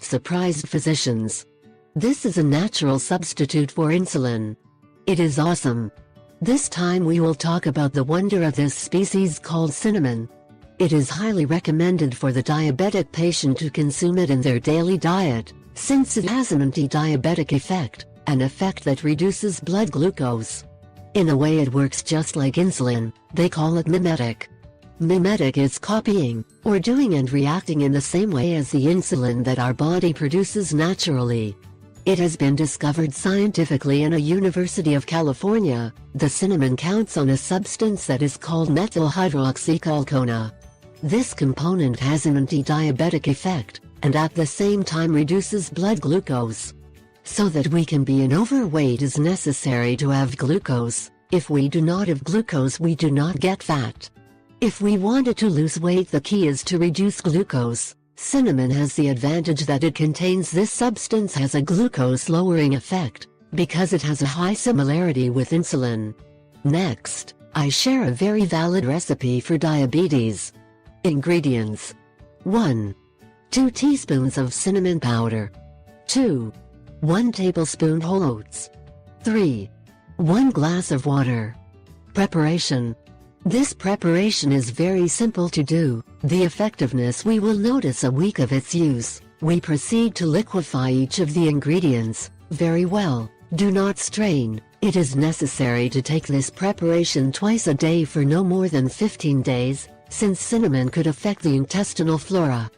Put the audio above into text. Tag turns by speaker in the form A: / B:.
A: surprised physicians. This is a natural substitute for insulin. It is awesome. This time we will talk about the wonder of this species called cinnamon. It is highly recommended for the diabetic patient to consume it in their daily diet, since it has an anti-diabetic effect, an effect that reduces blood glucose. In a way it works just like insulin, they call it mimetic. Mimetic is copying, or doing and reacting in the same way as the insulin that our body produces naturally. It has been discovered scientifically in a University of California. The cinnamon counts on a substance that is called methyl hydroxychalcone. This component has an anti-diabetic effect, and at the same time reduces blood glucose. So that we can be in overweight is necessary to have glucose. If we do not have glucose we do not get fat. If we wanted to lose weight the key is to reduce glucose. Cinnamon has the advantage that it contains this substance has a glucose-lowering effect, because it has a high similarity with insulin. Next, I share a very valid recipe for diabetes. Ingredients: 1. 2 teaspoons of cinnamon powder. 2. 1 tablespoon whole oats. 3. 1 glass of water. Preparation. This preparation is very simple to do. The effectiveness we will notice a week of its use. We proceed to liquefy each of the ingredients. Very well, do not strain. It is necessary to take this preparation twice a day for no more than 15 days, since cinnamon could affect the intestinal flora.